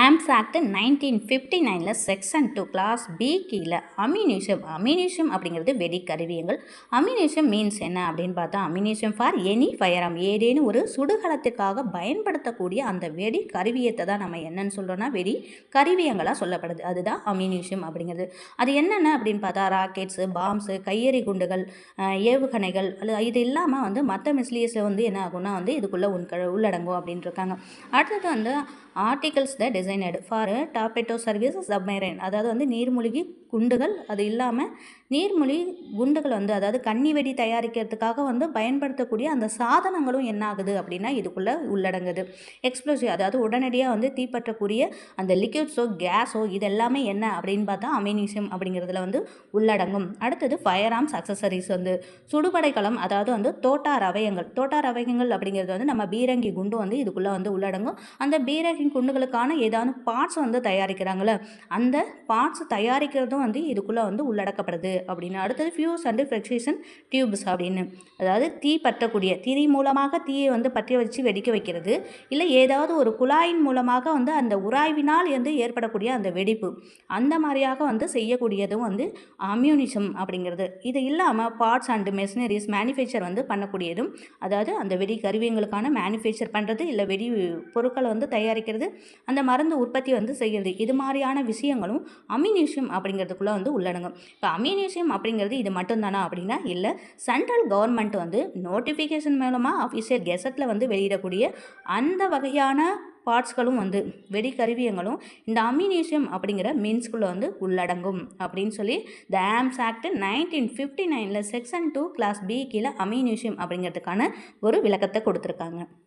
Arms act 1959 section 2 class B கீழே ammunition அப்படிங்கிறது வெடி கருவியங்கள். அம்யூனிஷம் மீன்ஸ் என்ன அப்படின்னு பார்த்தா, அம்யூனிஷம் ஃபார் எனி ஃபயர் ஏதேனும் ஒரு சுடுகளத்துக்காக பயன்படுத்தக்கூடிய அந்த வெடி கருவியத்தை தான் நம்ம என்னன்னு சொல்கிறோன்னா வெடி கருவியங்களாக சொல்லப்படுது. அதுதான் அம்யூனிஷம் அப்படிங்கிறது. அது என்னென்ன அப்படின்னு பார்த்தா, ராக்கெட்ஸு, பாம்ஸு, கையெறி குண்டுகள், ஏவுகணைகள், இது இல்லாமல் மற்ற மிஸ்லியஸில் என்ன ஆகும்னா இதுக்குள்ளே உள்ளடங்கும் அப்படின்னு இருக்காங்க. அடுத்தது articles the designed for torpedo service submarine, அதாவது நீர்மூழ்கி குண்டுகள். அது இல்லாமல் நீர்மூழ்கி குண்டுகள் அதாவது கன்னி வெடி தயாரிக்கிறதுக்காக பயன்படுத்தக்கூடிய அந்த சாதனங்களும் என்ன ஆகுது அப்படின்னா இதுக்குள்ளே உள்ளடங்குது. எக்ஸ்ப்ளோசிவ், அதாவது உடனடியாக தீப்பற்றக்கூடிய அந்த லிக்விட்ஸோ கேஸோ இது எல்லாமே என்ன அப்படின்னு பார்த்தா அம்யூனிஷம் அப்படிங்கிறதுல உள்ளடங்கும். அடுத்தது ஃபயர் ஆர்ம்ஸ் அக்சசரிஸ், சுடுபடைக்களம், அதாவது தோட்டார் அவயங்கள் அப்படிங்கிறது நம்ம பீரங்கி குண்டு இதுக்குள்ளே உள்ளடங்கும். அந்த பீரங்கி குண்டுகளுக்கான ஏதாவது பார்ட்ஸ் தயாரிக்கிறாங்களே, அந்த பார்ட்ஸ் தயாரிக்கிறதும் இதுக்குள்ளே உள்ளடக்கப்படுது அப்படின்னு. அடுத்தது ஃபியூஸ் அண்ட் ஃபிக்சேஷன் டியூப்ஸ் அப்படின்னு, அதாவது தீ பற்றக்கூடிய திரி மூலமாக தீயை பற்றி வச்சு வெடிக்க வைக்கிறது, இல்லை ஏதாவது ஒரு குழாயின் மூலமாக அந்த உராய்வினால் ஏற்படக்கூடிய அந்த வெடிப்பு, அந்த மாதிரியாக செய்யக்கூடியதும் அம்யூனிஷம் அப்படிங்கிறது. இது இல்லாமல் பார்ட்ஸ் அண்ட் மெஷினரிஸ் மேனுஃபேக்சர் பண்ணக்கூடியதும், அதாவது அந்த வெடி கருவியங்களுக்கான மேனுஃபேக்சர் பண்ணுறது, இல்லை வெடி பொருட்களை தயாரிக்கிறது, அந்த மருந்து உற்பத்தி செய்கிறது, இது மாதிரியான விஷயங்களும் அம்யூனிஷம் அப்படிங்கிறதுக்குள்ளே உள்ளடங்கும். இப்போ அம்யூனிஷம் அப்படிங்கிறது இது மட்டும்தானா அப்படின்னா இல்லை. சென்ட்ரல் கவர்மெண்ட் நோட்டிஃபிகேஷன் மூலமாக அஃபிஷியல் கெசட்டில் வெளியிடக்கூடிய அந்த வகையான பார்ட்ஸ்களும் வெடி கருவியங்களும் இந்த அம்யூனிஷம் அப்படிங்கிற மீன்ஸ்குள்ளே உள்ளடங்கும் அப்படின்னு சொல்லி the Arms act 1959 section 2 class B கீழே அம்யூனிஷம் அப்படிங்கிறதுக்கான ஒரு விளக்கத்தை கொடுத்துருக்காங்க.